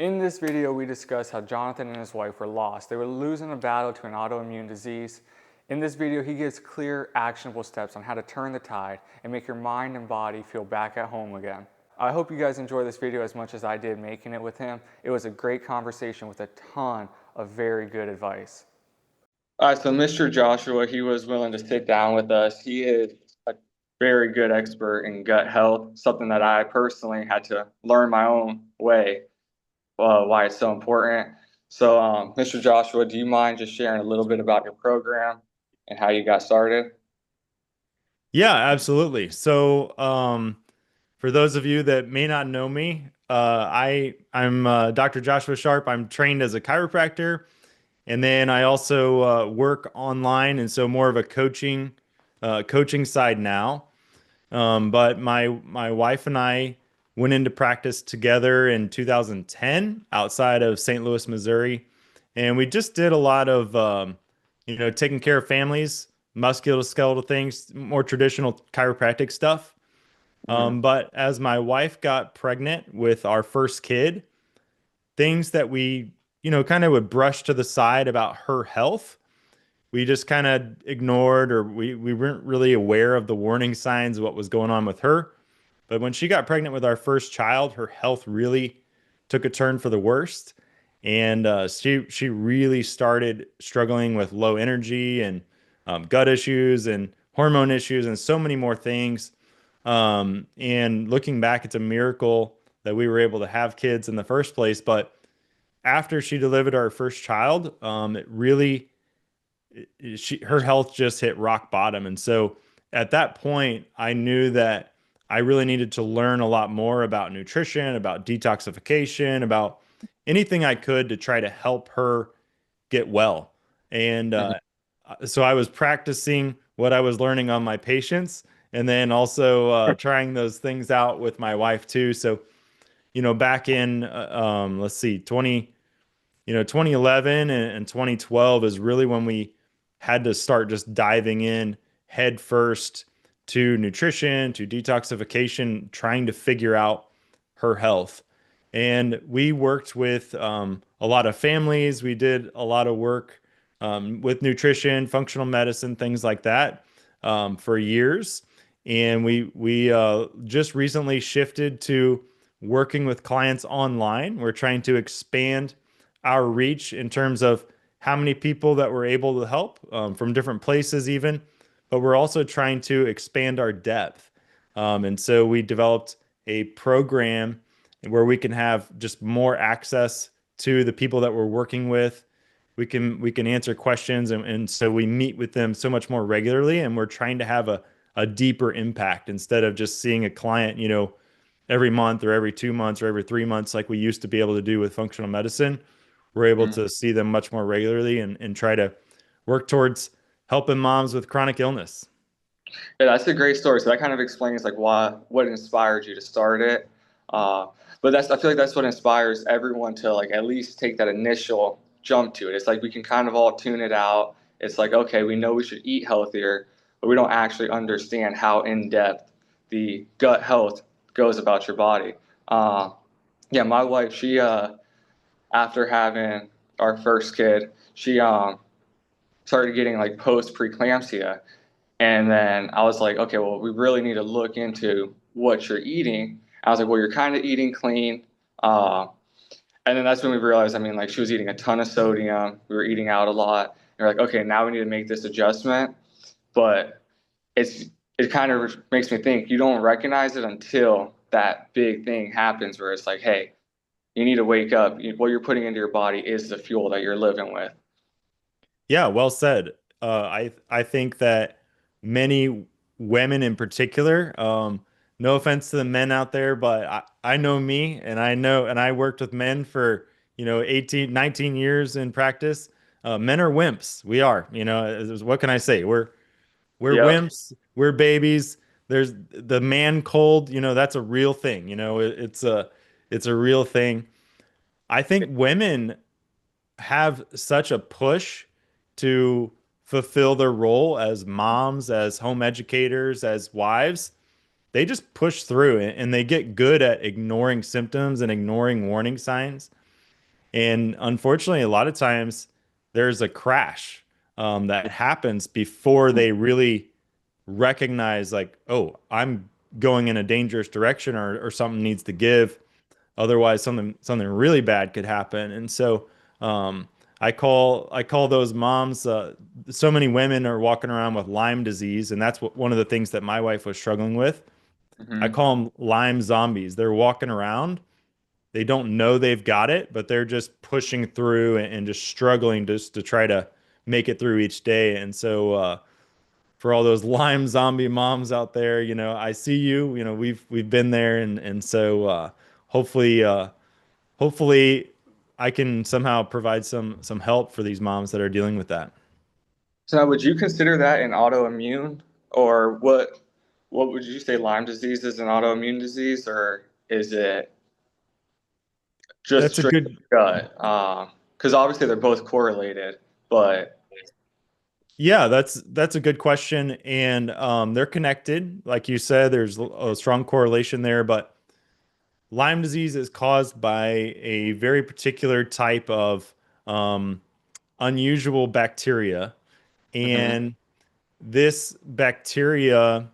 In this video, we discuss how Jonathan and his wife were lost. They were losing a battle to an autoimmune disease. In this video, he gives clear, actionable steps on how to turn the tide and make your mind and body feel back at home again. I hope you guys enjoy this video as much as I did making it with him. It was a great conversation with a ton of very good advice. All right, so Mr. Joshua, he was willing to sit down with us. He is a very good expert in gut health, something that I personally had to learn my own way. Why it's so important. So, Mr. Joshua, do you mind just sharing a little bit about your program and how you got started? Yeah, absolutely. For those of you that may not know me, I'm Dr. Joshua Sharp. I'm trained as a chiropractor, and then I also work online, and so more of a coaching side now. But my wife and I went into practice together in 2010 outside of St. Louis, Missouri, and we just did a lot of taking care of families, musculoskeletal things, more traditional chiropractic stuff. Mhm. But as my wife got pregnant with our first kid, things that we kind of would brush to the side about her health, we just kind of ignored, or we weren't really aware of the warning signs of what was going on with her. But when she got pregnant with our first child, her health really took a turn for the worst, and she really started struggling with low energy and gut issues and hormone issues and so many more things. And looking back, it's a miracle that we were able to have kids in the first place. But after she delivered our first child, it really her health just hit rock bottom. And so at that point, I knew that I really needed to learn a lot more about nutrition, about detoxification, about anything I could to try to help her get well. And Mhm. so I was practicing what I was learning on my patients, and then also trying those things out with my wife too. So, back in let's see, 2011 and 2012 is really when we had to start just diving in head first to nutrition, to detoxification, trying to figure out her health. And we worked with a lot of families. We did a lot of work with nutrition, functional medicine, things like that for years. And we just recently shifted to working with clients online. We're trying to expand our reach in terms of how many people that we're able to help from different places, even. But we're also trying to expand our depth. And so we developed a program where we can have just more access to the people that we're working with. We can answer questions, and so we meet with them so much more regularly, and we're trying to have a deeper impact instead of just seeing a client, every month or every 2 months or every 3 months like we used to be able to do with functional medicine. We're able Mhm. to see them much more regularly and try to work towards helping moms with chronic illness. Yeah, that's a great story. So that kind of explains like what inspired you to start it. Uh, but I feel like that's what inspires everyone to like at least take that initial jump to it. It's like we can kind of all tune it out. It's like, okay, we know we should eat healthier, but we don't actually understand how in depth the gut health goes about your body. Uh, yeah, my wife, she after having our first kid, she started getting like post preeclampsia. And then I was like, okay, well, we really need to look into what you're eating. I was like, well, you're kind of eating clean. Uh, and then that's when we realized, I mean, like she was eating a ton of sodium. We were eating out a lot. And we're like, okay, now we need to make this adjustment. But it's it kind of makes me think you don't recognize it until that big thing happens where it's like, hey, you need to wake up. What you're putting into your body is the fuel that you're living with. Yeah, well said. I think that many women in particular, no offense to the men out there, but I know me, and I worked with men for 18, 19 years in practice. Men are wimps. We are, what can I say? We're Yep. wimps. We're babies. There's the man cold, that's a real thing. It's a real thing. I think women have such a push to fulfill their role as moms, as home educators, as wives. They just push through and they get good at ignoring symptoms and ignoring warning signs. And unfortunately, a lot of times there's a crash that happens before they really recognize, like, oh, I'm going in a dangerous direction, or something needs to give. Otherwise, something really bad could happen. And so I call those moms. So many women are walking around with Lyme disease, and that's one of the things that my wife was struggling with. I Hmm. call them Lyme zombies. They're walking around. They don't know they've got it, but they're just pushing through and just struggling just to try to make it through each day. And so for all those Lyme zombie moms out there, I see you. We've been there, and so hopefully hopefully I can somehow provide some help for these moms that are dealing with that. So now, would you consider that an autoimmune, or what would you say Lyme disease is an autoimmune disease, or is it just That's a straight good gut? Because obviously they're both correlated, but Yeah, that's a good question, and they're connected. Like you said, there's a strong correlation there, but Lyme disease is caused by a very particular type of um, unusual bacteria, mhm, and this bacteria,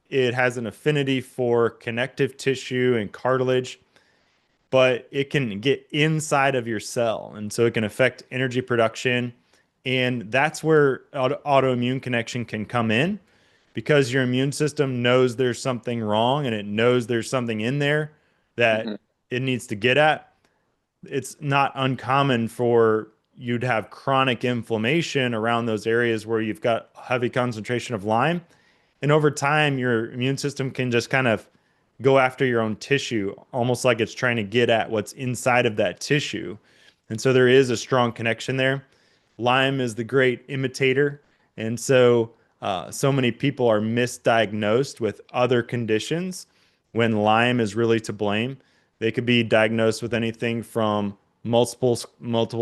it has an affinity for connective tissue and cartilage, but it can get inside of your cell. And so it can affect energy production. And that's where autoimmune connection can come in, because your immune system knows there's something wrong and it knows there's something in there that mhm, it needs to get at. It's not uncommon for you to have chronic inflammation around those areas where you've got heavy concentration of Lyme. And over time, your immune system can just kind of go after your own tissue, almost like it's trying to get at what's inside of that tissue. And so there is a strong connection there. Lyme is the great imitator. And so, so many people are misdiagnosed with other conditions when Lyme is really to blame. They could be diagnosed with anything from multiple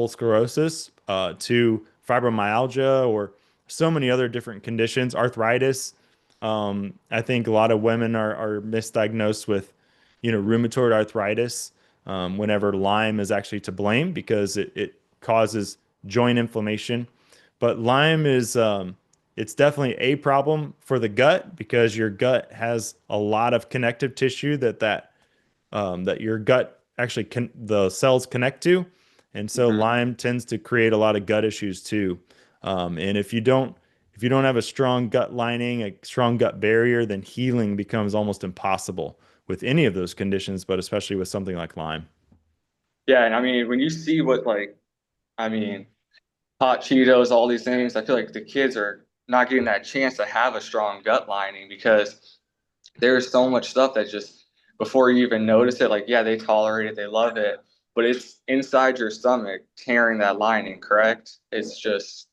sclerosis to fibromyalgia, or so many other different conditions, arthritis. I think a lot of women are misdiagnosed with, rheumatoid arthritis, whenever Lyme is actually to blame, because it causes joint inflammation. But Lyme is, it's definitely a problem for the gut, because your gut has a lot of connective tissue that your gut actually the cells connect to. And so mhm. Lyme tends to create a lot of gut issues too. And if you don't have a strong gut lining, a strong gut barrier, then healing becomes almost impossible with any of those conditions, but especially with something like Lyme. Yeah, and I mean when you see what I mean hot Cheetos, all these things, I feel like the kids are not getting that chance to have a strong gut lining because there's so much stuff that just before you even notice it, like yeah, they tolerate it, they love it, but it's inside your stomach tearing that lining, correct? It's just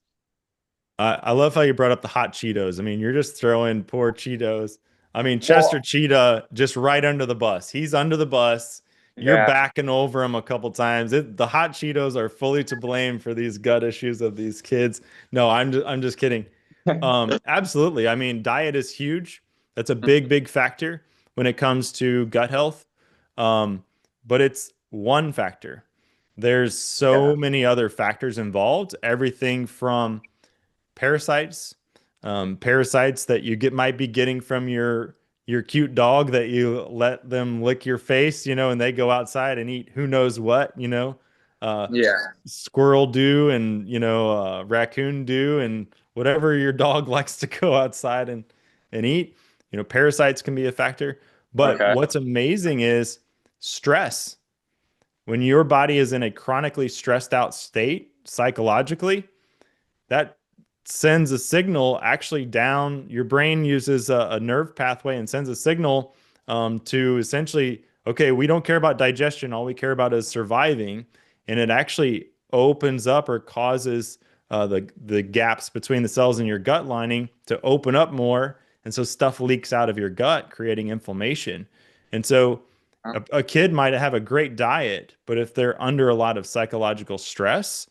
I love how you brought up the hot Cheetos. I mean, you're just throwing poor Cheetos. I mean, Chester well, Cheetah just right under the bus. He's under the bus. You're yeah. backing over him a couple times. The hot Cheetos are fully to blame for these gut issues of these kids. No, I'm just kidding. Absolutely. I mean, diet is huge. That's a big factor when it comes to gut health. Um, but it's one factor. There's so Yeah. many other factors involved. Everything from parasites, parasites that you get might be getting from your cute dog that you let them lick your face, and they go outside and eat who knows what, uh, Yeah. squirrel do, and raccoon do, and whatever your dog likes to go outside and eat. Parasites can be a factor. But Okay. what's amazing is stress. When your body is in a chronically stressed out state psychologically, that sends a signal actually down. Your brain uses a nerve pathway and sends a signal to essentially, okay, we don't care about digestion. All we care about is surviving. And it actually opens up or causes the gaps between the cells in your gut lining to open up more. And so stuff leaks out of your gut, creating inflammation. And so a kid might have a great diet, but if they're under a lot of psychological stress,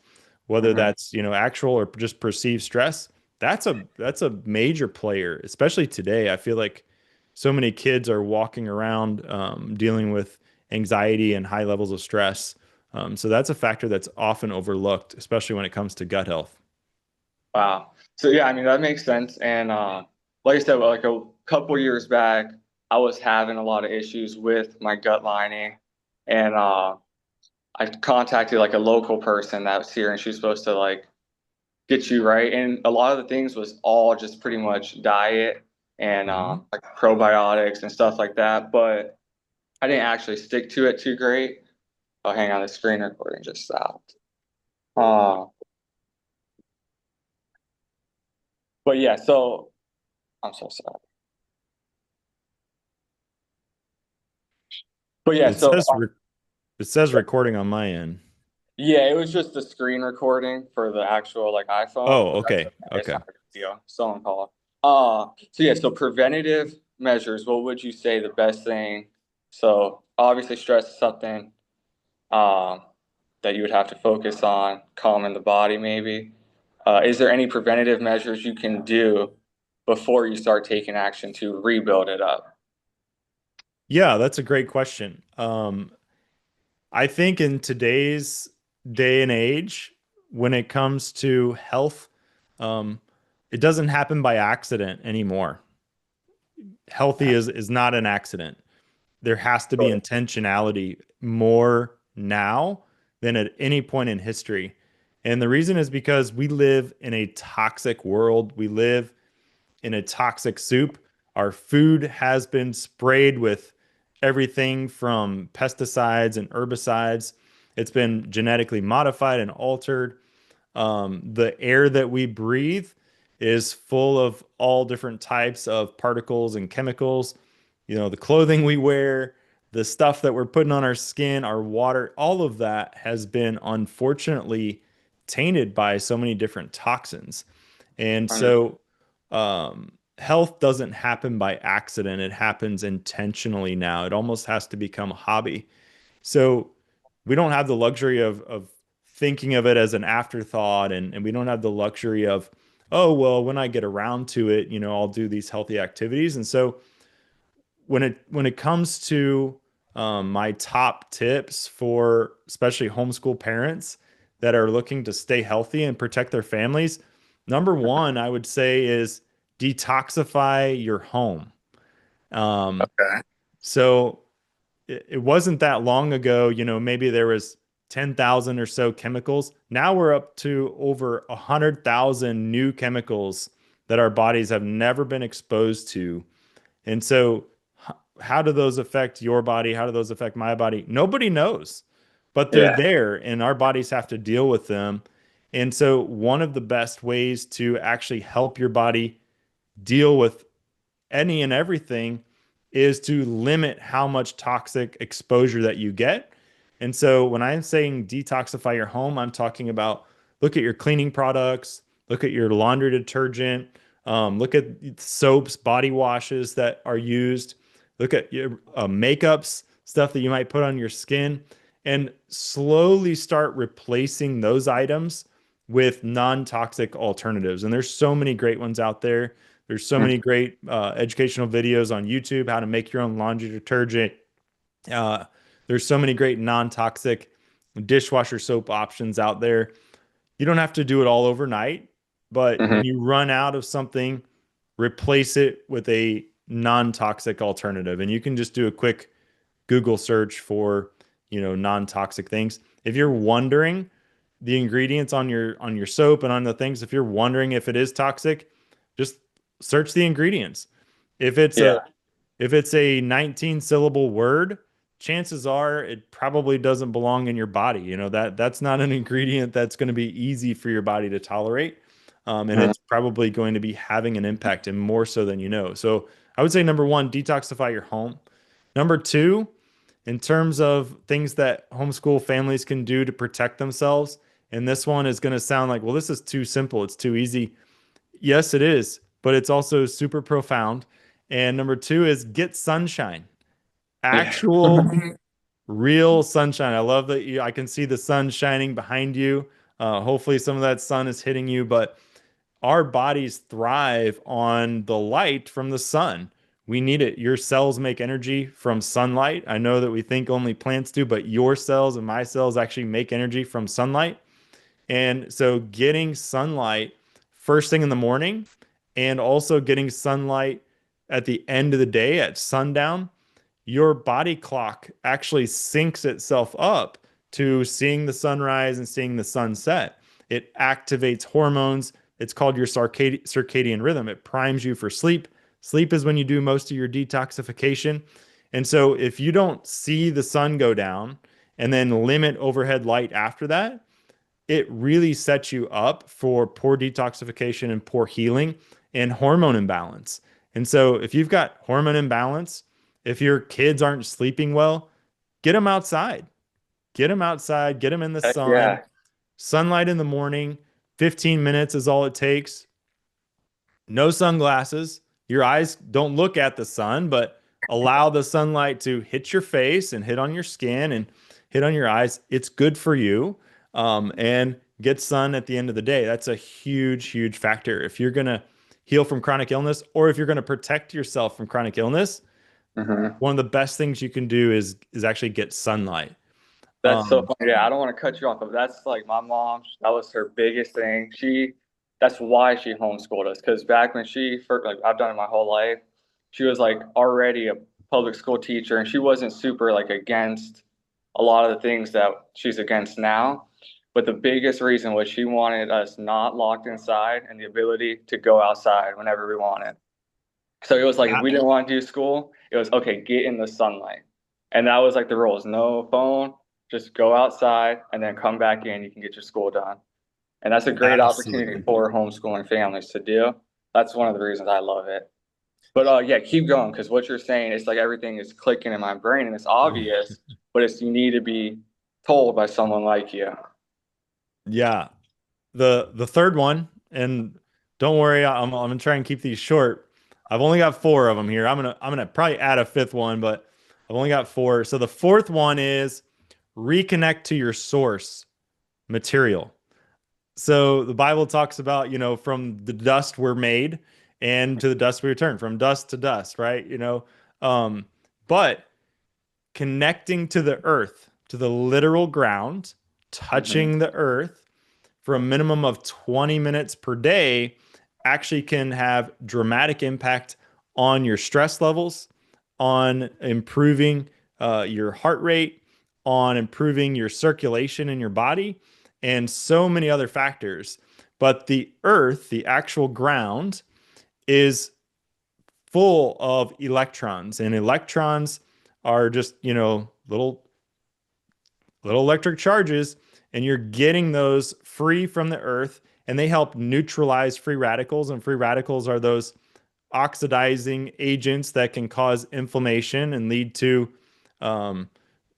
whether Hmm. that's actual or just perceived stress, that's a major player, especially today. I feel like so many kids are walking around dealing with anxiety and high levels of stress, So that's a factor that's often overlooked, especially when it comes to gut health. Wow. So yeah, I mean that makes sense. And like I said, like a couple years back, I was having a lot of issues with my gut lining, and I contacted like a local person that was here, and she was supposed to like get you right. And a lot of the things was all just pretty much diet and Mhm. like probiotics and stuff like that. But I didn't actually stick to it too great. Oh, hang on, the screen recording just stopped. Uh, but yeah, so I'm so sorry. But yeah, It so says it says recording on my end. yeah, it was just the screen recording for the actual like iPhone, Oh, but that's okay. okay. It's Okay. not a big deal. Someone call. So yeah, so preventative measures, what would you say the best thing? So obviously stress is something um that you would have to focus on, calming the body maybe. Is there any preventative measures you can do before you start taking action to rebuild it up? Yeah, that's a great question. I think in today's day and age, when it comes to health, um, it doesn't happen by accident anymore. Healthy is not an accident. There has to be intentionality more now than at any point in history. And the reason is because we live in a toxic world. We live in a toxic soup. Our food has been sprayed with everything from pesticides and herbicides. It's been genetically modified and altered. The air that we breathe is full of all different types of particles and chemicals. You know, the clothing we wear, the stuff that we're putting on our skin, our water, all of that has been unfortunately tainted by so many different toxins. And so, health doesn't happen by accident. It happens intentionally now. It almost has to become a hobby. So we don't have the luxury of thinking of it as an afterthought, and we don't have the luxury of, oh, well, when I get around to it, I'll do these healthy activities. And so when it comes to my top tips for especially homeschool parents that are looking to stay healthy and protect their families, number one, I would say is detoxify your home. Um, Okay. so it wasn't that long ago, maybe there was 10,000 or so chemicals. Now we're up to over 100,000 new chemicals that our bodies have never been exposed to. And so, how do those affect your body? How do those affect my body? Nobody knows, but they're Yeah. there, and our bodies have to deal with them. And so, one of the best ways to actually help your body deal with any and everything is to limit how much toxic exposure that you get. And so when I'm saying detoxify your home, I'm talking about look at your cleaning products, look at your laundry detergent, look at soaps, body washes that are used, look at your makeups, stuff that you might put on your skin, and slowly start replacing those items with non-toxic alternatives. And there's so many great ones out there. There's so many great educational videos on YouTube, how to make your own laundry detergent. Uh, there's so many great non-toxic dishwasher soap options out there. You don't have to do it all overnight, but Hmm. when you run out of something, replace it with a non-toxic alternative. And you can just do a quick Google search for, non-toxic things. If you're wondering the ingredients on your soap and on the things, if you're wondering if it is toxic, just search the ingredients. If it's a Yeah. if it's a 19 syllable word, chances are it probably doesn't belong in your body. That's not an ingredient that's going to be easy for your body to tolerate. And Mhm. it's probably going to be having an impact and more so than you know. So I would say number one, detoxify your home. Number two, in terms of things that homeschool families can do to protect themselves, and this one is going to sound like, well, this is too simple, it's too easy. Yes, it is, but it's also super profound. And number two is get sunshine, Yeah. actual real sunshine. I love that I can see the sun shining behind you. Hopefully, some of that sun is hitting you, but our bodies thrive on the light from the sun. We need it. Your cells make energy from sunlight. I know that we think only plants do, but your cells and my cells actually make energy from sunlight. And so getting sunlight first thing in the morning and also getting sunlight at the end of the day at sundown, your body clock actually syncs itself up to seeing the sunrise and seeing the sunset. It activates hormones. It's called your circadian rhythm. It primes you for sleep. Sleep is when you do most of your detoxification. And so if you don't see the sun go down and then limit overhead light after that, it really sets you up for poor detoxification and poor healing and hormone imbalance. And so if you've got hormone imbalance, if your kids aren't sleeping well, get them outside. Get them outside, get them in the Heck sun. yeah. Sunlight in the morning, 15 minutes is all it takes. No sunglasses. Your eyes don't look at the sun, but allow the sunlight to hit your face and hit on your skin and hit on your eyes. It's good for you. And get sun at the end of the day. That's a huge, huge factor. If you're going to heal from chronic illness or if you're going to protect yourself from chronic illness, Hmm. one of the best things you can do is actually get sunlight. That's so Um, funny. Yeah, I don't want to cut you off, but that's like my mom. That was her biggest thing. That's why she homeschooled us. Because back when she first, like I've done it my whole life, she was like already a public school teacher, and she wasn't super like against a lot of the things that she's against now. But the biggest reason was she wanted us not locked inside and the ability to go outside whenever we wanted. So it was like if yeah, we didn't want to do school, it was okay, get in the sunlight. And that was like the rules. No phone, just go outside and then come back in. You can get your school done. And that's a great opportunity absolutely. for homeschooling families to do. That's one of the reasons I love it. But yeah, keep going because what you're saying is like everything is clicking in my brain and it's obvious, but it's you need to be told by someone like you. Yeah. The third one, and don't worry, I'm gonna try and keep these short. I've only got four of them here. I'm gonna probably add a fifth one, but I've only got four. So the fourth one is reconnect to your source material. So the Bible talks about, from the dust we're made and to the dust we return, from dust to dust, right? Um, but connecting to the earth, to the literal ground, Hmm. touching the earth for a minimum of 20 minutes per day actually can have dramatic impact on your stress levels, on improving your heart rate, on improving your circulation in your body, and so many other factors. But the earth, the actual ground, is full of electrons, and electrons are just, little electric charges, and you're getting those free from the earth, and they help neutralize free radicals. And free radicals are those oxidizing agents that can cause inflammation and lead to um,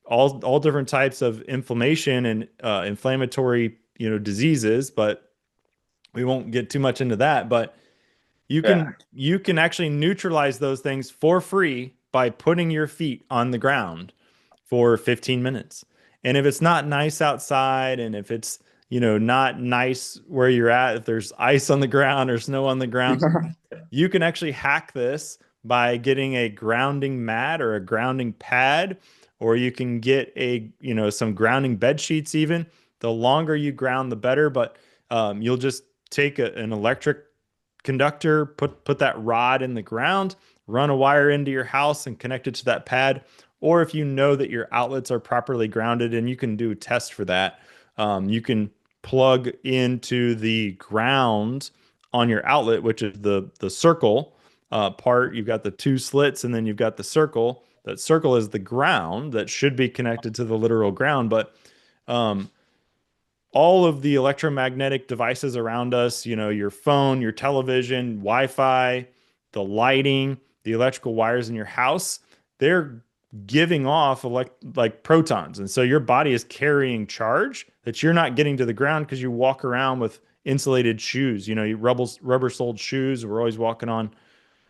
all different types of inflammation and inflammatory diseases. But we won't get too much into that. But Yeah. you can actually neutralize those things for free by putting your feet on the ground for 15 minutes. And if it's not nice outside and if it's, not nice where you're at, if there's ice on the ground or snow on the ground, you can actually hack this by getting a grounding mat or a grounding pad, or you can get some grounding bed sheets even. The longer you ground, the better, but you'll just take an electric conductor, put that rod in the ground, run a wire into your house and connect it to that pad. Or if you know that your outlets are properly grounded, and you can do a test for that, you can plug into the ground on your outlet, which is the circle part. You've got the two slits, and then you've got the circle. That circle is the ground that should be connected to the literal ground, but um, all of the electromagnetic devices around us, your phone, your television, Wi-Fi, the lighting, the electrical wires in your house, they're giving off like protons. And so your body is carrying charge that you're not getting to the ground because you walk around with insulated shoes. You rubber soled shoes. We're always walking on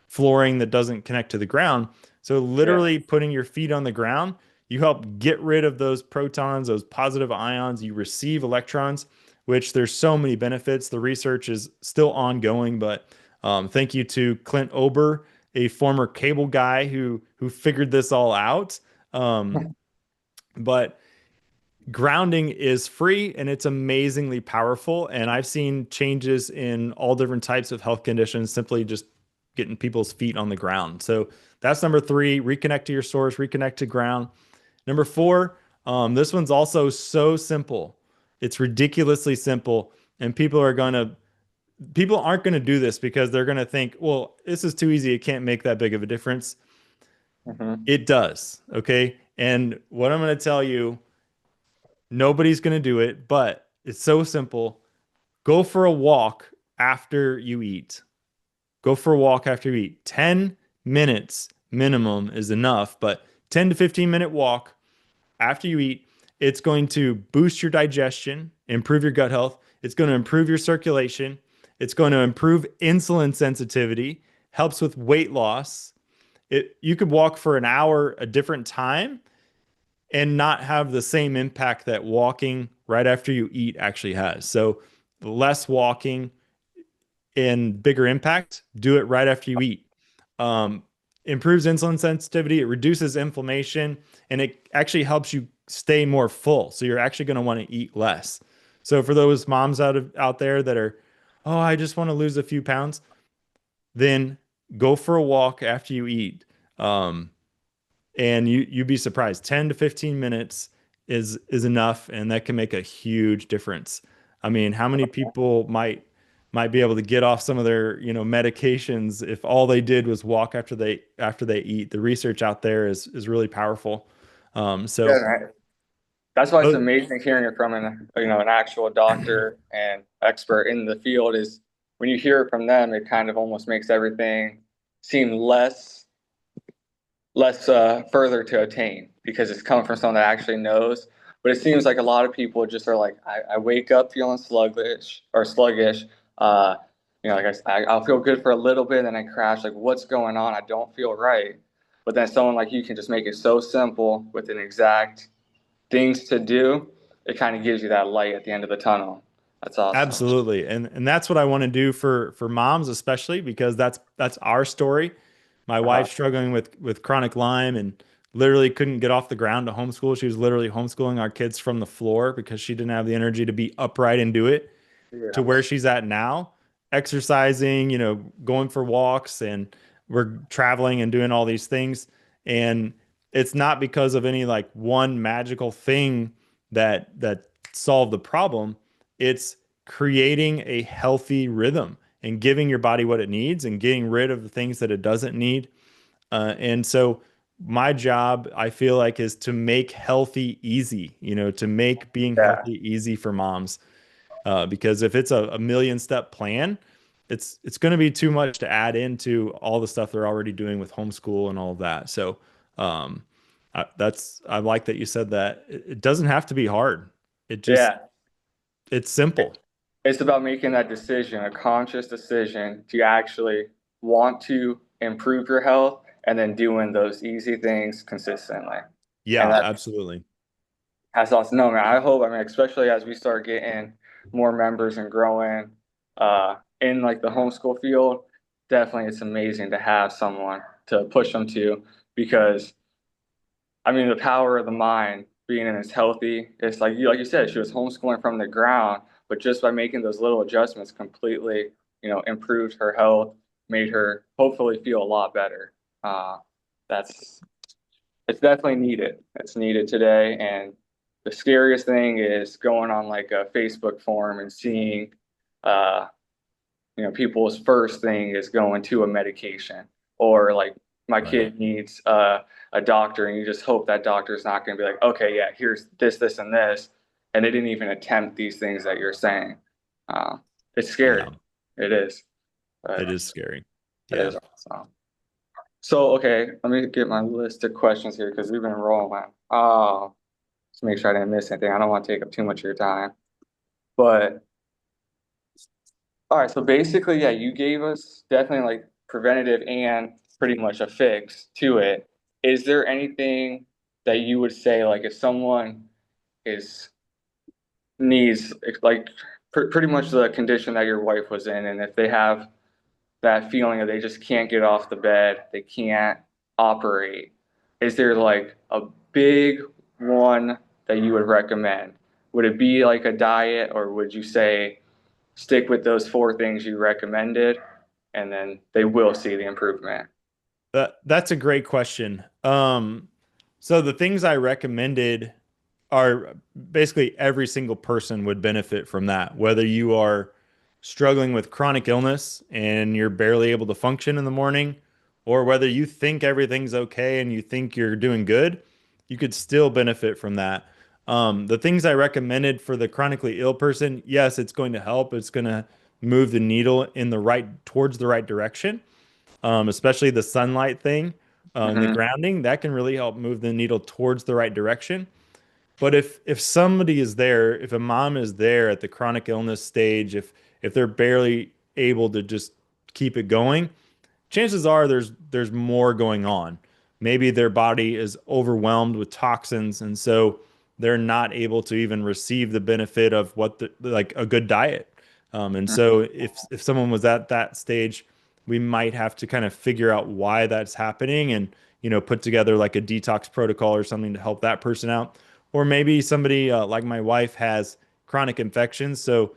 flooring that doesn't connect to the ground. So Yeah. literally putting your feet on the ground, you help get rid of those protons, those positive ions. You receive electrons, which there's so many benefits. The research is still ongoing, but thank you to Clint Ober a former cable guy who figured this all out. Um, but grounding is free and it's amazingly powerful. And I've seen changes in all different types of health conditions simply just getting people's feet on the ground. So that's number three, reconnect to your source, reconnect to ground. Number four, this one's also so simple. It's ridiculously simple. And people aren't going to do this because they're going to think, well, this is too easy. It can't make that big of a difference. Hmm. It does. Okay. And what I'm going to tell you, nobody's going to do it, but it's so simple. Go for a walk after you eat. Go for a walk after you eat. 10 minutes minimum is enough, but 10 to 15-minute walk after you eat, it's going to boost your digestion, improve your gut health. It's going to improve your circulation. It's going to improve insulin sensitivity, helps with weight loss. You could walk for an hour a different time and not have the same impact that walking right after you eat actually has. So less walking and bigger impact, do it right after you eat. Um, Improves insulin sensitivity, it reduces inflammation, and it actually helps you stay more full. So you're actually going to want to eat less. So for those moms out there that are, oh, I just want to lose a few pounds, then go for a walk after you eat. Um, and you'd be surprised. 10 to 15 minutes is enough, and that can make a huge difference. I mean, how many people might be able to get off some of their, medications if all they did was walk after they eat? The research out there is really powerful. Yeah, So right. That's why it's oh, amazing hearing it from an actual doctor and expert in the field. Is when you hear it from them, it kind of almost makes everything seem less further to attain because it's coming from someone that actually knows. But it seems like a lot of people just are like, I wake up feeling sluggish. Uh, I'll feel good for a little bit, and then I crash. Like, what's going on? I don't feel right. But then someone like you can just make it so simple with an exact things to do. It kind of gives you that light at the end of the tunnel. That's awesome. absolutely. And that's what I want to do for moms, especially because that's our story. My Uh-huh. wife's struggling with chronic Lyme and literally couldn't get off the ground to homeschool. She was literally homeschooling our kids from the floor because she didn't have the energy to be upright and do it. To Yeah. where she's at now, exercising, going for walks, and we're traveling and doing all these things. And it's not because of any like one magical thing that solved the problem. It's creating a healthy rhythm and giving your body what it needs and getting rid of the things that it doesn't need. And so my job, I feel like, is to make healthy easy, to make being Yeah. healthy easy for moms. Because if it's a million step plan, it's going to be too much to add into all the stuff they're already doing with homeschool and all of that. So um, I like that you said that. It doesn't have to be hard. It just Yeah. it's simple. It's about making that decision, a conscious decision to actually want to improve your health and then doing those easy things consistently. And Yeah, absolutely. that's awesome. No, man, I mean, especially as we start getting more members and growing in like the homeschool field, definitely it's amazing to have someone to push them to because I mean, the power of the mind being in it's healthy. It's like you said, she was homeschooling from the ground, but just by making those little adjustments, completely, improved her health, made her hopefully feel a lot better. Uh, that's it's definitely needed. It's needed today, and the scariest thing is going on like a Facebook forum and seeing, uh, people's first thing is going to a medication or like my Right. kid needs a doctor, and you just hope that doctor is not going to be like, okay, yeah, here's this, and this, and they didn't even attempt these things that you're saying. Uh, it's scary. Yeah, It is. But it is scary. it Yeah. is awesome. So, okay, let me get my list of questions here because we've been rolling. Just make sure I didn't miss anything. I don't want to take up too much of your time. But all right, so basically, yeah, you gave us definitely like preventative and pretty much a fix to it. Is there anything that you would say, like if someone is needs like pretty much the condition that your wife was in, and if they have that feeling that they just can't get off the bed, they can't operate, is there like a big one that you would recommend? Would it be like a diet, or would you say stick with those four things you recommended and then they will see the improvement? That's a great question. So the things I recommended are basically every single person would benefit from that, whether you are struggling with chronic illness and you're barely able to function in the morning, or whether you think everything's okay and you think you're doing good, you could still benefit from that. The things I recommended for the chronically ill person, yes, it's going to help. It's going to move the needle in the right towards the right direction, especially the sunlight thing, and the Mm-hmm. grounding that can really help move the needle towards the right direction. But if somebody is there, if a mom is there at the chronic illness stage, if they're barely able to just keep it going, chances are there's more going on. Maybe their body is overwhelmed with toxins, and so they're not able to even receive the benefit of what like a good diet. And so if someone was at that stage, we might have to kind of figure out why that's happening and put together like a detox protocol or something to help that person out. Or maybe somebody like my wife has chronic infections, so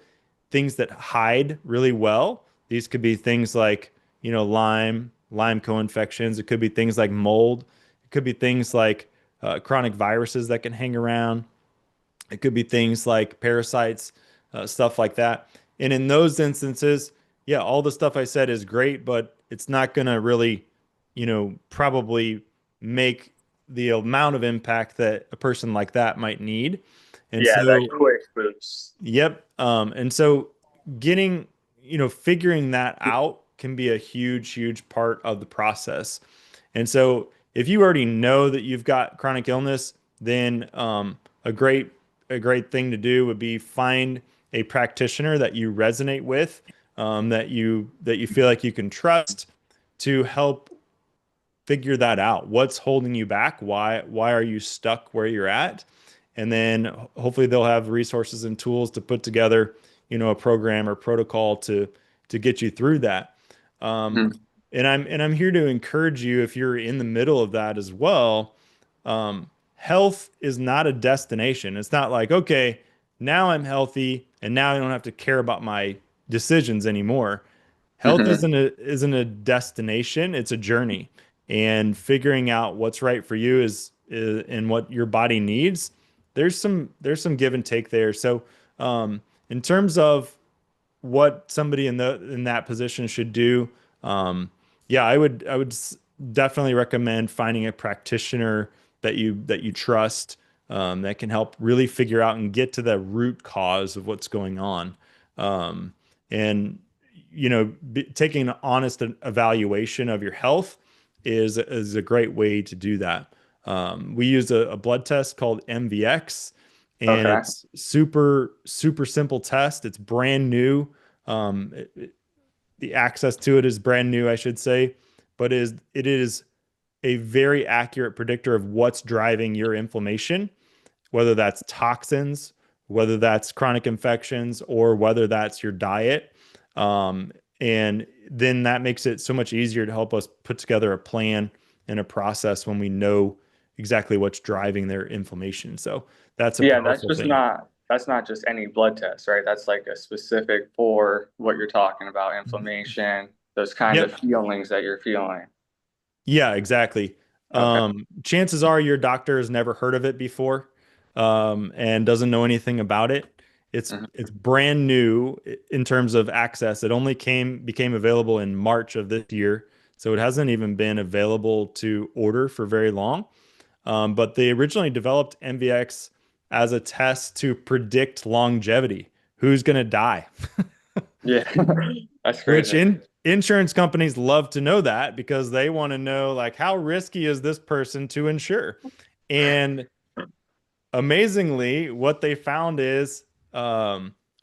things that hide really well. These could be things like, Lyme co-infections. It could be things like mold. It could be things like chronic viruses that can hang around. It could be things like parasites, stuff like that. And in those instances, yeah, all the stuff I said is great, but it's not going to really, probably make the amount of impact that a person like that might need. And Yeah, that so quick boost. yep. And so getting, figuring that out can be a huge, huge part of the process. And so if you already know that you've got chronic illness, then a great thing to do would be find a practitioner that you resonate with, that you feel like you can trust to help figure that out. What's holding you back? Why are you stuck where you're at? And then hopefully they'll have resources and tools to put together, a program or protocol to get you through that. Um, Mhm. and I'm here to encourage you if you're in the middle of that as well. Health is not a destination. It's not like, okay, now I'm healthy and now I don't have to care about my decisions anymore. Health Mhm. isn't a destination, it's a journey. And figuring out what's right for you is and what your body needs, there's some give and take there. So in terms of what somebody in that position should do, yeah, I would definitely recommend finding a practitioner that you trust, that can help really figure out and get to the root cause of what's going on. And taking an honest evaluation of your health is a great way to do that. We use a blood test called MVX, and Okay. it's super super simple test. It's brand new. Um, the access to it is brand new, I should say, but it is a very accurate predictor of what's driving your inflammation, whether that's toxins, whether that's chronic infections, or whether that's your diet. Um, and then that makes it so much easier to help us put together a plan and a process when we know exactly what's driving their inflammation. So that's a Yeah, that's powerful just thing. not just any blood test, right? That's like a specific for what you're talking about, inflammation, those kinds of Yep. feelings that you're feeling. Yeah, exactly. Okay. Chances are your doctor has never heard of it before, and doesn't know anything about it. It's Mhm. it's brand new in terms of access. It only became available in March of this year, so it hasn't even been available to order for very long. But they originally developed MVX as a test to predict longevity. Who's going to die? Yeah. That's Which crazy. insurance companies love to know that because they want to know like how risky is this person to insure. And amazingly, what they found is,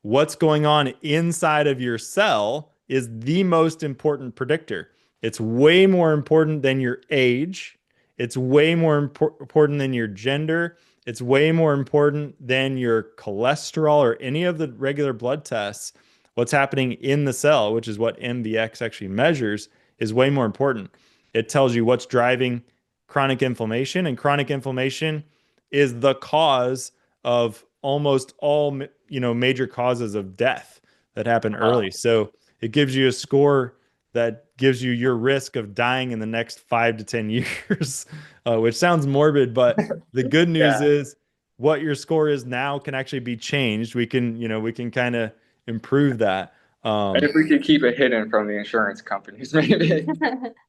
what's going on inside of your cell is the most important predictor. It's way more important than your age. It's way more important than your gender. It's way more important than your cholesterol or any of the regular blood tests. what's happening in the cell, which is what MVX actually measures, is way more important. It tells you what's driving chronic inflammation, and chronic inflammation is the cause of almost all, major causes of death that happen early. So it gives you a score that gives you your risk of dying in the next 5 to 10 years, which sounds morbid, but the good news Yeah. is what your score is now can actually be changed. We can kind of improve that. And if we could keep it hidden from the insurance companies, maybe,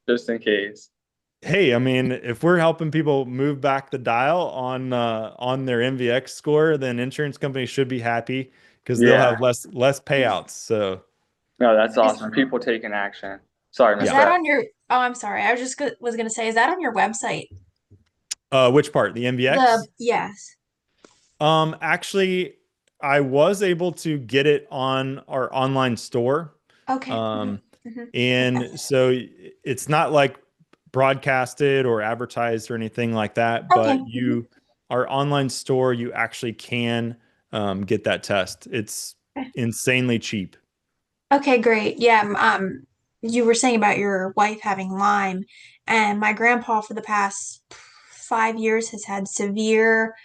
just in case. Hey, I mean, if we're helping people move back the dial on their MVX score, then insurance companies should be happy because they'll have Yeah. less payouts. So No, that's Is awesome. People taking action. Sorry, is Miss yeah. that Beth. on your, oh, I'm sorry. I was just was gonna say, is that on your website? Which part? The The MVX? yes. Actually, I was able to get it on our online store. Okay. Um, Hmm. and so it's not like broadcasted or advertised or anything like that, Okay. but our online store, you actually can get that test. It's insanely cheap. Okay, great. Yeah, you were saying about your wife having Lyme, and my grandpa for the past 5 years has had severe,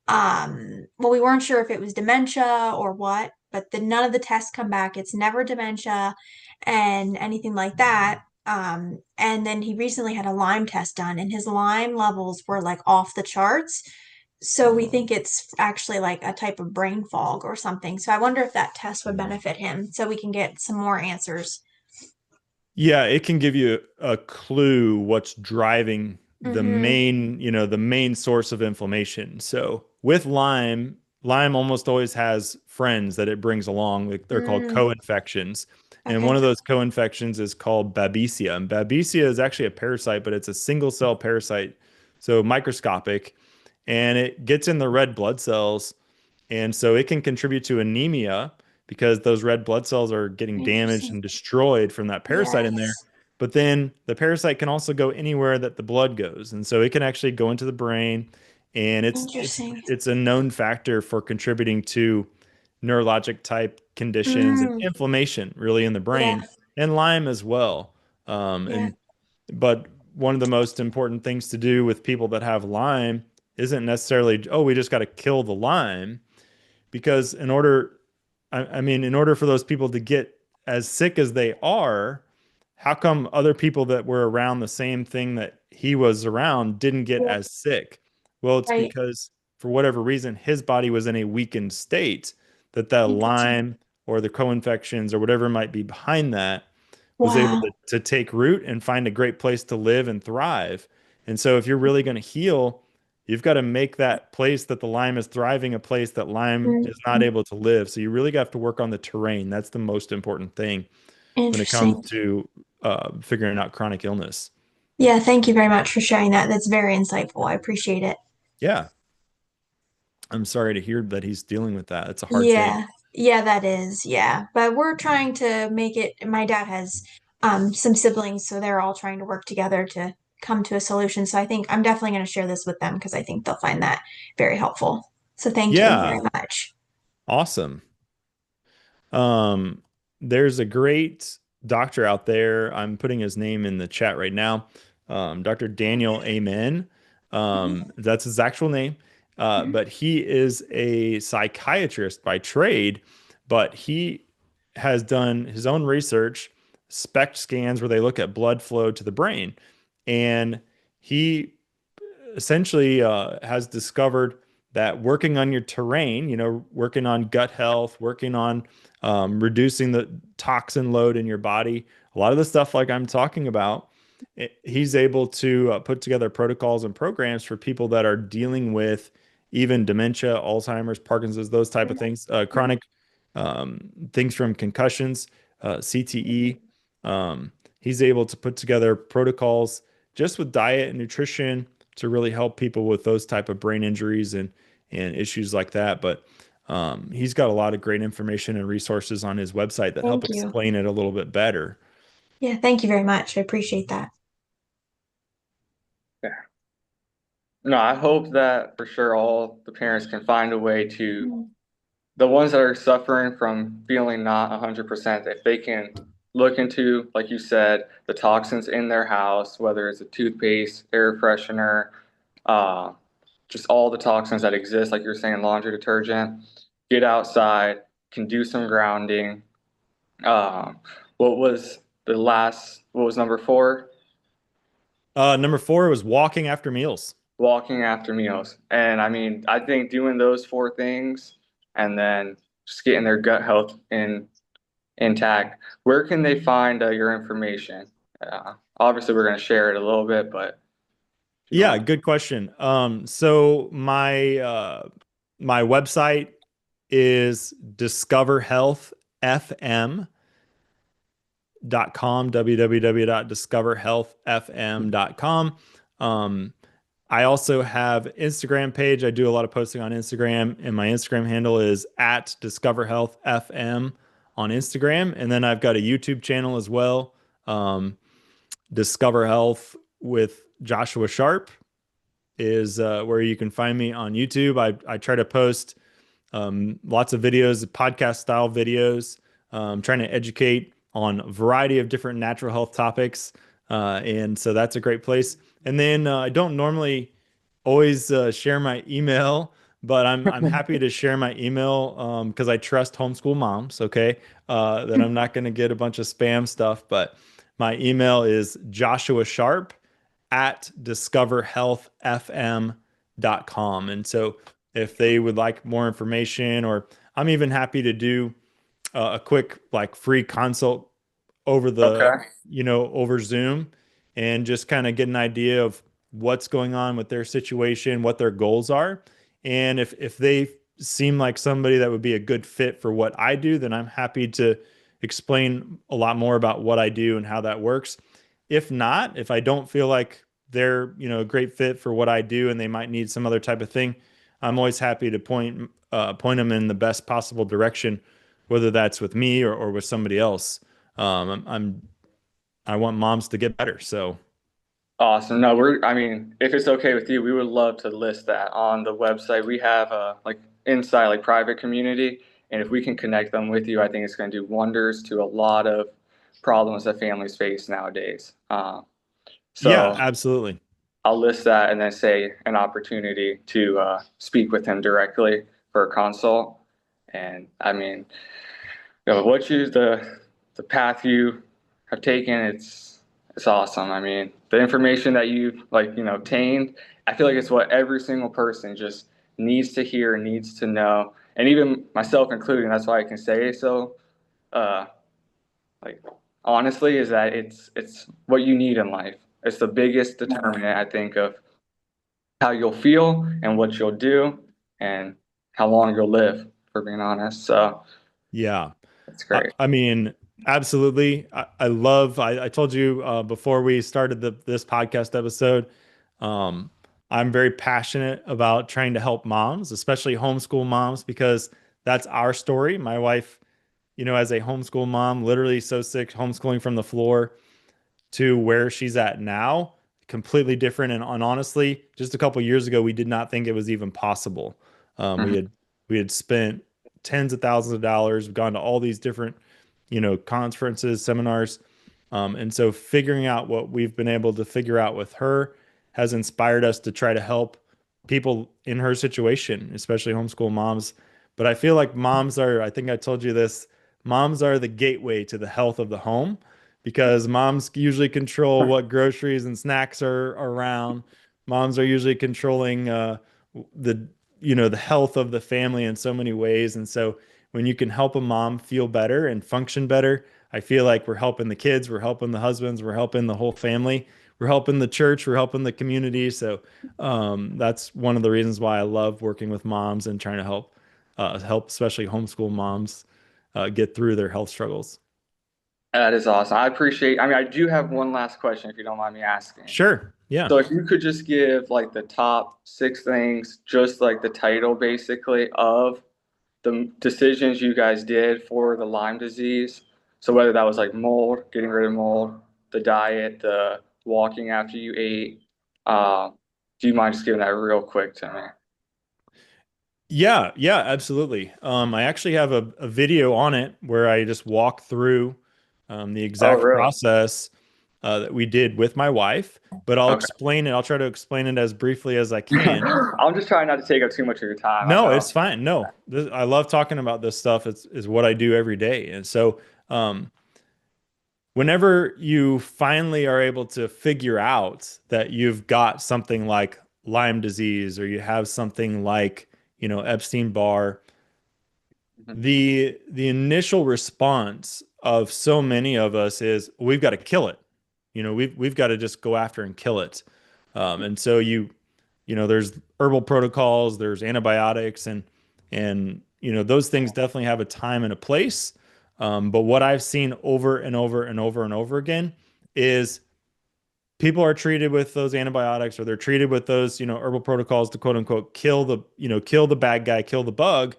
well, we weren't sure if it was dementia or what, but none of the tests come back. It's never dementia and anything like that. And then he recently had a Lyme test done, and his Lyme levels were like off the charts. So we think it's actually like a type of brain fog or something. So I wonder if that test would benefit him so we can get some more answers. Yeah, it can give you a clue what's driving Mm-hmm. the main source of inflammation. So with Lyme, Lyme almost always has friends that it brings along. They're called Mm, co-infections. And one okay. of those co-infections is called Babesia. And Babesia is actually a parasite, but it's a single cell parasite, so microscopic, and it gets in the red blood cells. And so it can contribute to anemia because those red blood cells are getting damaged Interesting. and destroyed from that parasite in there. Yes. But then the parasite can also go anywhere that the blood goes. And so it can actually go into the brain, and Interesting. it's a known factor for contributing to neurologic type conditions and Mm, inflammation really in the yeah. brain, and Lyme as well. Yeah. And but one of the most important things to do with people that have Lyme isn't necessarily, oh, we just got to kill the Lyme, because in order for those people to get as sick as they are, how come other people that were around the same thing that he was around didn't get Yeah. as sick? Well, it's Right. because for whatever reason, his body was in a weakened state, that the Interesting. Lyme or the co-infections or whatever might be behind that was able Wow. to take root and find a great place to live and thrive. And so if you're really going to heal, you've got to make that place that the Lyme is thriving a place that Lyme is not Mm, able to live. So you really have to work on the terrain. That's the most important thing when it comes interesting. to figuring out chronic illness. Yeah, thank you very much for sharing that. That's very insightful. I appreciate it. Yeah, I'm sorry to hear that he's dealing with that. It's a hard thing. Yeah. Yeah, that is. Yeah. But we're trying to make it, my dad has some siblings, so they're all trying to work together to come to a solution. So I think I'm definitely going to share this with them because I think they'll find that very helpful. So thank you Yeah, very much. awesome. Um, there's a great doctor out there. I'm putting his name in the chat right now. Dr. Daniel Amen. That's his actual name. But he is a psychiatrist by trade, but he has done his own research, SPECT scans where they look at blood flow to the brain. And he essentially has discovered that working on your terrain, working on gut health, working on reducing the toxin load in your body, a lot of the stuff like I'm talking about, he's able to put together protocols and programs for people that are dealing with even dementia, Alzheimer's, Parkinson's, those type of things, chronic things from concussions, CTE. He's able to put together protocols just with diet and nutrition to really help people with those type of brain injuries and issues like that. But he's got a lot of great information and resources on his website that help Thank you. explain it a little bit better. Yeah, thank you very much. I appreciate that. Yeah. No, I hope that for sure all the parents can find a way to Mm. the ones that are suffering from feeling not 100%, if they can look into, like you said, the toxins in their house, whether it's a toothpaste, air freshener, uh, just all the toxins that exist, like you're saying, laundry detergent, get outside, can do some grounding. Um, what was what was number four? Number four was walking after meals. Walking after meals. And I mean, I think doing those four things and then just getting their gut health intact. Where can they find your information? Obviously, we're going to share it a little bit, but if you Yeah, want good question. So my website is discoverhealthfm.com, www.discoverhealthfm.com. Um, I also have Instagram page. I do a lot of posting on Instagram, and my Instagram handle is at discoverhealthfm on Instagram. And then I've got a YouTube channel as well, Discover Health with Joshua Sharp is where you can find me on YouTube. I try to post lots of videos, podcast style videos, trying to educate on a variety of different natural health topics. And so that's a great place. And then I don't normally always share my email, but I'm happy to share my email because I trust homeschool moms. Okay, that I'm not going to get a bunch of spam stuff. But my email is Joshua Sharp at discoverhealthfm.com. And so if they would like more information, or I'm even happy to do a quick like free consult over okay. over Zoom and just kind of get an idea of what's going on with their situation, what their goals are. And if they seem like somebody that would be a good fit for what I do, then I'm happy to explain a lot more about what I do and how that works. If not, if I don't feel like they're, a great fit for what I do and they might need some other type of thing, I'm always happy to point them in the best possible direction, whether that's with me or with somebody else. I want moms to get better. So Awesome. No, I mean, if it's okay with you, we would love to list that on the website. We have a like inside, like private community. And if we can connect them with you, I think it's going to do wonders to a lot of problems that families face nowadays. yeah, So absolutely. I'll list that and then say an opportunity to speak with him directly for a consult. And I mean, what the path you have taken, it's awesome. I mean, the information that you've obtained, I feel like it's what every single person just needs to hear, needs to know, and even myself including. That's why I can say so. Uh, like honestly, is that it's what you need in life. It's the biggest determinant, I think, of how you'll feel and what you'll do and how long you'll live, for being honest. So Yeah. that's great. I mean, absolutely. I told you before we started this podcast episode, um, I'm very passionate about trying to help moms, especially homeschool moms, because that's our story. My wife, as a homeschool mom, literally so sick, homeschooling from the floor to where she's at now, completely different. And honestly, just a couple years ago, we did not think it was even possible. Um, we Mhm. had we had spent tens of thousands of dollars, we've gone to all these different, conferences, seminars. And so figuring out what we've been able to figure out with her has inspired us to try to help people in her situation, especially homeschool moms. But I feel like I think I told you this, moms are the gateway to the health of the home because moms usually control what groceries and snacks are around. Moms are usually controlling the the health of the family in so many ways. And so when you can help a mom feel better and function better, I feel like we're helping the kids, we're helping the husbands, we're helping the whole family, we're helping the church, we're helping the community. So that's one of the reasons why I love working with moms and trying to help especially homeschool moms get through their health struggles. That is awesome. I appreciate. I mean, I do have one last question, if you don't mind me asking. Sure. Yeah. So, if you could just give like the top six things, just like the title, basically, of the decisions you guys did for the Lyme disease. So, whether that was like mold, getting rid of mold, the diet, the walking after you ate. Uh, do you mind just giving that real quick to me? Yeah, yeah, absolutely. I actually have a video on it where I just walk through the Oh, exact really? process that we did with my wife, but I'll Okay. explain it. I'll try to explain it as briefly as I can. I'm just trying not to take up too much of your time. I No, know. it's fine. No, I love talking about this stuff. It's is what I do every day. And so, um, whenever you finally are able to figure out that you've got something like Lyme disease or you have something like, Epstein-Barr, Mhm. the initial response of so many of us is we've got to kill it. We've got to just go after and kill it. And so there's herbal protocols, there's antibiotics, and those things definitely have a time and a place. But what I've seen over and over and over and over again is people are treated with those antibiotics or they're treated with those herbal protocols to quote unquote kill the bad guy, kill the bug,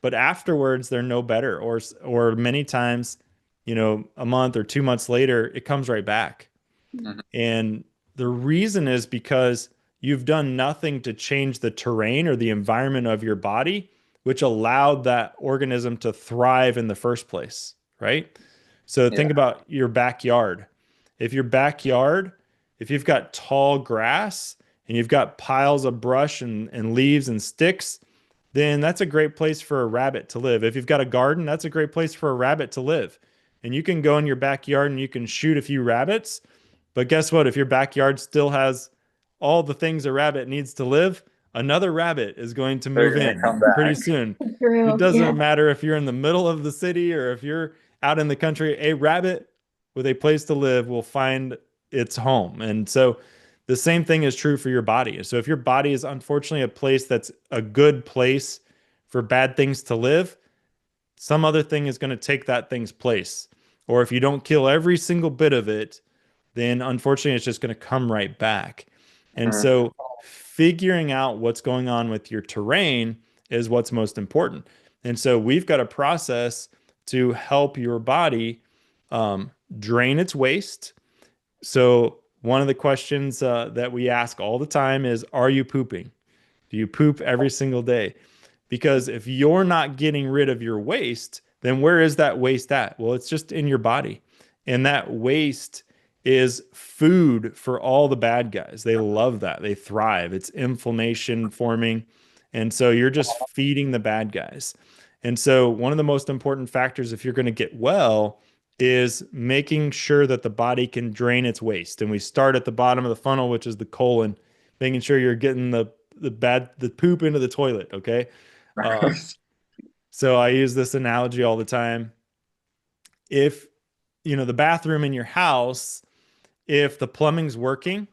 but afterwards they're no better, or many times a month or 2 months later it comes right back. Mhm. And the reason is because you've done nothing to change the terrain or the environment of your body, which allowed that organism to thrive in the first place, right? So Yeah. think about your backyard. If your backyard, if you've got tall grass and you've got piles of brush and leaves and sticks, then that's a great place for a rabbit to live. If you've got a garden, that's a great place for a rabbit to live. And you can go in your backyard and you can shoot a few rabbits, but guess what? If your backyard still has all the things a rabbit needs to live, another rabbit is going to They're move gonna in come pretty back. soon. It True. Yeah. doesn't matter if you're in the middle of the city or if you're out in the country, a rabbit with a place to live will find its home. And so the same thing is true for your body. So if your body is unfortunately a place that's a good place for bad things to live, some other thing is going to take that thing's place. Or if you don't kill every single bit of it, then unfortunately it's just going to come right back. And Mhm. so figuring out what's going on with your terrain is what's most important. And so we've got a process to help your body um, drain its waste. So one of the questions that we ask all the time is, are you pooping? Do you poop every single day? Because if you're not getting rid of your waste, then where is that waste at? Well, it's just in your body. And that waste is food for all the bad guys. They love that. They thrive. It's inflammation forming. And so you're just feeding the bad guys. And so one of the most important factors if you're going to get well is making sure that the body can drain its waste. And we start at the bottom of the funnel, which is the colon, making sure you're getting the poop into the toilet, okay? Um, so I use this analogy all the time. If, the bathroom in your house, if the plumbing's working,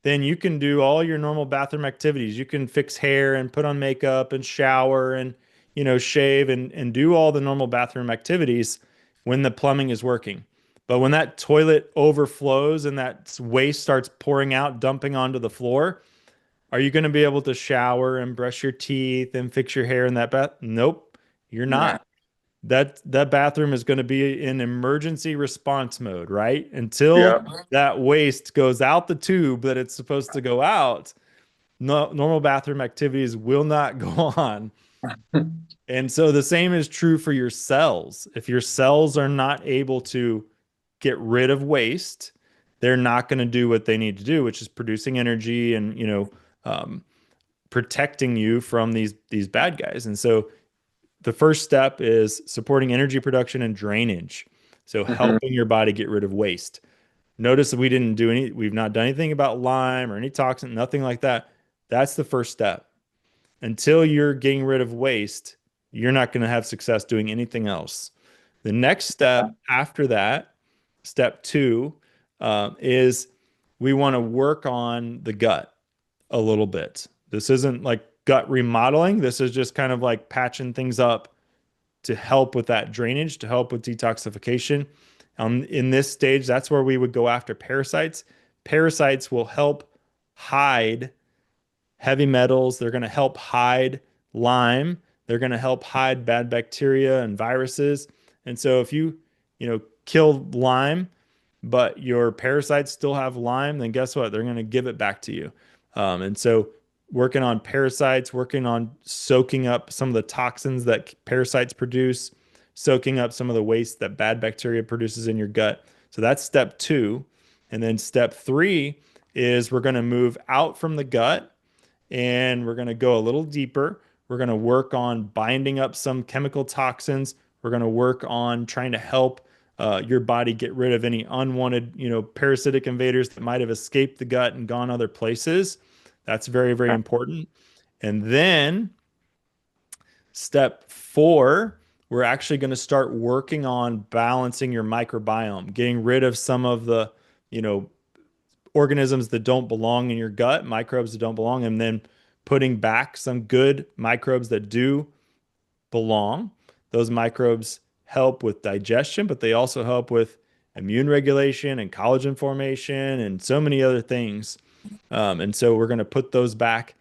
then you can do all your normal bathroom activities. You can fix hair and put on makeup and shower and, shave and do all the normal bathroom activities when the plumbing is working. But when that toilet overflows and that waste starts pouring out, dumping onto the floor, are you going to be able to shower and brush your teeth and fix your hair in that bath? Nope, you're Yeah. not. That bathroom is going to be in emergency response mode, right? Until Yep. that waste goes out the tube that it's supposed to go out, no, normal bathroom activities will not go on. And so the same is true for your cells. If your cells are not able to get rid of waste, they're not going to do what they need to do, which is producing energy and, um, protecting you from these bad guys. And so the first step is supporting energy production and drainage. So Mhm. helping your body get rid of waste. Notice that we've not done anything about Lyme or any toxin, nothing like that. That's the first step. Until you're getting rid of waste, you're not going to have success doing anything else. The next step after that, step two, is we want to work on the gut a little bit. This isn't like gut remodeling. This is just kind of like patching things up to help with that drainage, to help with detoxification. In this stage, that's where we would go after parasites. Parasites will help hide heavy metals. They're going to help hide Lyme. They're going to help hide bad bacteria and viruses. And so if you kill Lyme, but your parasites still have Lyme, then guess what? They're going to give it back to you. And so working on parasites, working on soaking up some of the toxins that parasites produce, soaking up some of the waste that bad bacteria produces in your gut. So that's step two. And then step three is we're going to move out from the gut and we're going to go a little deeper. We're going to work on binding up some chemical toxins. We're going to work on trying to help your body get rid of any unwanted, parasitic invaders that might have escaped the gut and gone other places. That's very, very important. And then step four, we're actually going to start working on balancing your microbiome, getting rid of some of the, you know, organisms that don't belong in your gut, microbes that don't belong, and then putting back some good microbes that do belong. Those microbes help with digestion, but they also help with immune regulation and collagen formation and so many other things. And so we're going to put those back.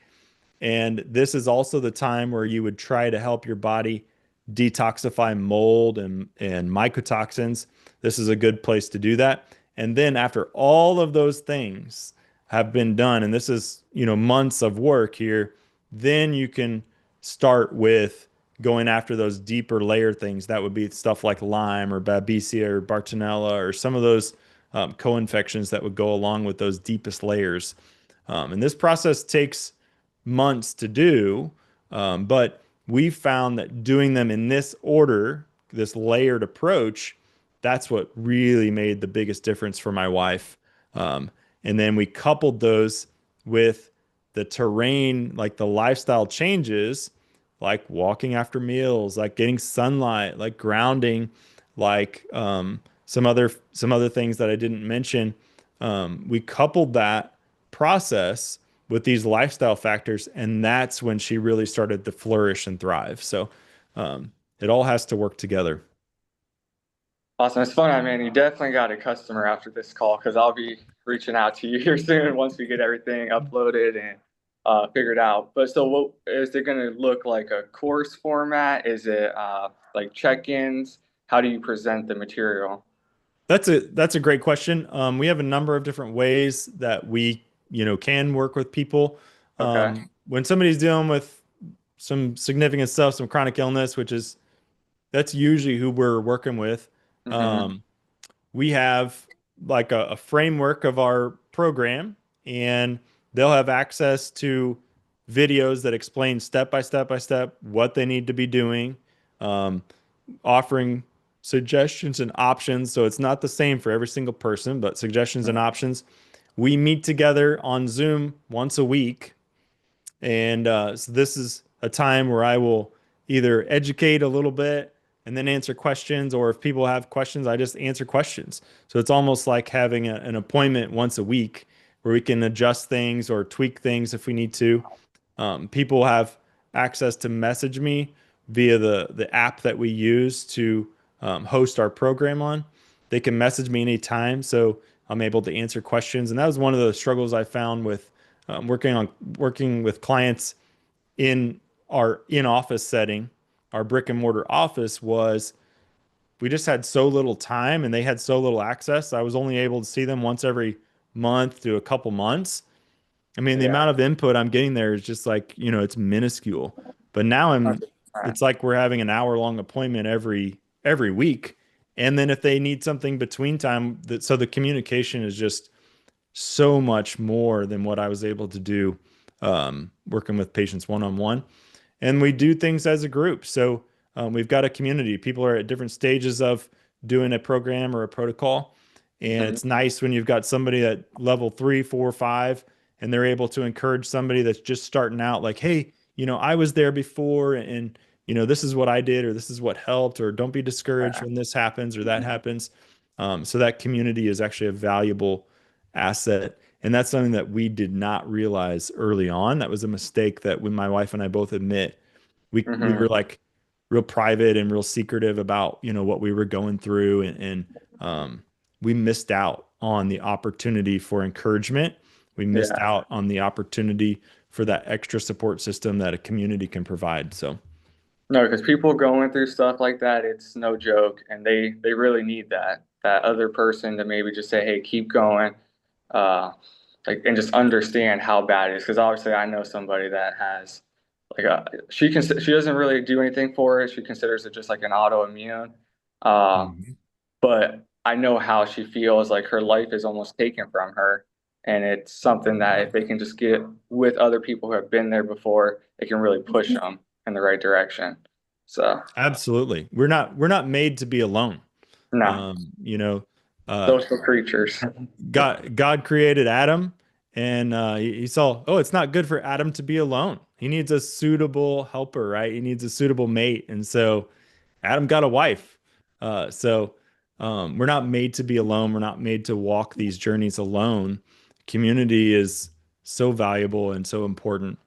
And this is also the time where you would try to help your body detoxify mold and mycotoxins. This is a good place to do that. And then after all of those things have been done, and this is, months of work here, then you can start with going after those deeper layer things. That would be stuff like Lyme or Babesia or Bartonella or some of those co-infections that would go along with those deepest layers. And this process takes months to do, but we found that doing them in this order, this layered approach, that's what really made the biggest difference for my wife. And then we coupled those with the terrain, like the lifestyle changes, like walking after meals, like getting sunlight, like grounding, like some other things that I didn't mention. We coupled that process with these lifestyle factors, and that's when she really started to flourish and thrive. So it all has to work together. Awesome. It's fun. I mean, you definitely got a customer after this call because I'll be reaching out to you here soon once we get everything uploaded and figured out. But so, what is it going to look like? A course format? Is it like check-ins? How do you present the material? That's a great question. We have a number of different ways that we, can work with people. Okay. When somebody's dealing with some significant stuff, some chronic illness, that's usually who we're working with. Mm-hmm. Um, we have like a framework of our program, and they'll have access to videos that explain step by step by step what they need to be doing, um, offering suggestions and options. So it's not the same for every single person, but suggestions and options. We meet together on Zoom once a week, and so this is a time where I will either educate a little bit and then answer questions, or if people have questions, I just answer questions. So it's almost like having an appointment once a week where we can adjust things or tweak things if we need to. People have access to message me via the app that we use to host our program on. They can message me anytime, so I'm able to answer questions. And that was one of the struggles I found with working with clients in our in-office setting, our brick and mortar office was we just had so little time and they had so little access. I was only able to see them once every month to a couple months. I mean, the Yeah. amount of input I'm getting there is just like, it's minuscule. But now it's 100%. like we're having an hour long appointment every week. And then if they need something between time, so the communication is just so much more than what I was able to do working with patients one on one. And we do things as a group. So we've got a community. People are at different stages of doing a program or a protocol. And Mhm. it's nice when you've got somebody at level 3, 4, 5, and they're able to encourage somebody that's just starting out, like, hey, I was there before and this is what I did, or this is what helped, or don't be discouraged when this happens or that happens. So that community is actually a valuable asset. And that's something that we did not realize early on. That was a mistake that when my wife and I both admit, we were Mhm. like real private and real secretive about, what we were going through and we missed out on the opportunity for encouragement. We missed Yeah. out on the opportunity for that extra support system that a community can provide. So No, because people going through stuff like that, it's no joke, and they really need that other person to maybe just say, "Hey, keep going." Uh, like and just understand how bad it is. Because obviously, I know somebody that has like she doesn't really do anything for it. She considers it just like an autoimmune. Uh, Mhm. but I know how she feels. Like her life is almost taken from her, and it's something that if they can just get with other people who have been there before, it can really push them in the right direction. So Absolutely. We're not made to be alone. no, You know, uh, social creatures. God created Adam, and he saw, oh, it's not good for Adam to be alone. He needs a suitable helper, right? He needs a suitable mate, and so Adam got a wife. We're not made to be alone. We're not made to walk these journeys alone. Community is so valuable and so important.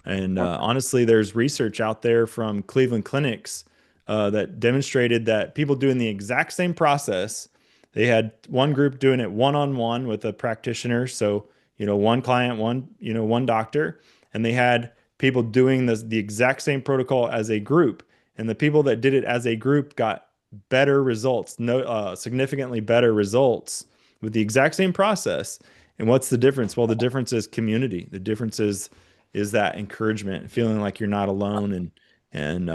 And honestly, there's research out there from Cleveland clinics that demonstrated that people doing the exact same process, they had one group doing it one-on-one with a practitioner. So, one client, one doctor, and they had people doing the exact same protocol as a group. And the people that did it as a group got better results, no, significantly better results with the exact same process. And what's the difference? Well, the difference is community. The difference is that encouragement, feeling like you're not alone, and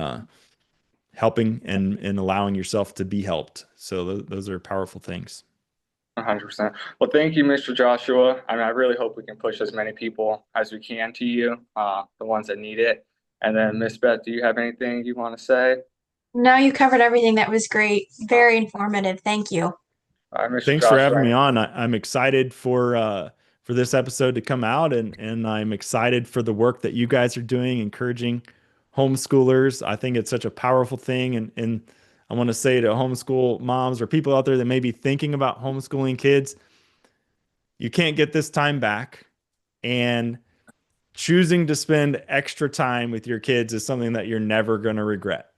helping and allowing yourself to be helped. So those are powerful things. 100%. Well, thank you, Mr. Joshua. I mean, I really hope we can push as many people as we can to you, the ones that need it. And then, Miss Beth, do you have anything you want to say? No, you covered everything. That was great. Uh, Very informative. Thank you. Mr. Thanks for having Joshua. me on. I'm excited for this episode to come out, and I'm excited for the work that you guys are doing, encouraging homeschoolers. I think it's such a powerful thing, and I want to say to homeschool moms or people out there that may be thinking about homeschooling kids, you can't get this time back, and choosing to spend extra time with your kids is something that you're never going to regret.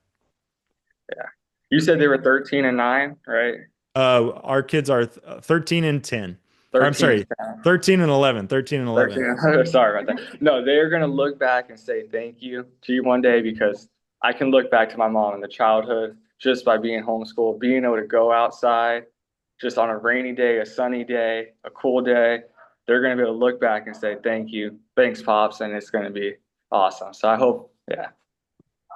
Yeah. You said they were 13 and 9, right? Our kids are 13 and 10. Or I'm 13 and sorry, 10. 13 and 11. 13 and 11. 13. Sorry about that. No, they're going to look back and say thank you to you one day because I can look back to my mom in the childhood just by being homeschooled, being able to go outside just on a rainy day, a sunny day, a cool day. They're going to be able to look back and say thank you. Thanks, Pops. And it's going to be awesome. So I hope, yeah,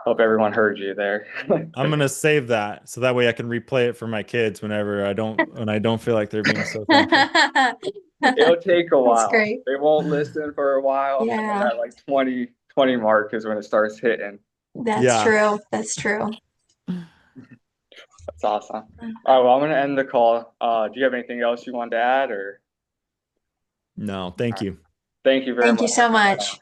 hope everyone heard you there. I'm gonna save that so that way I can replay it for my kids when I don't feel like they're being so thankful. It'll take a That's while. great. They won't listen for a while. And then Yeah, that like 20 mark is when it starts hitting. that's Yeah. true. That's true. That's awesome. All right, well, I'm gonna end the call. Do you have anything else you want to add or? No, All thank right. you. Thank you very Thank you much. so much.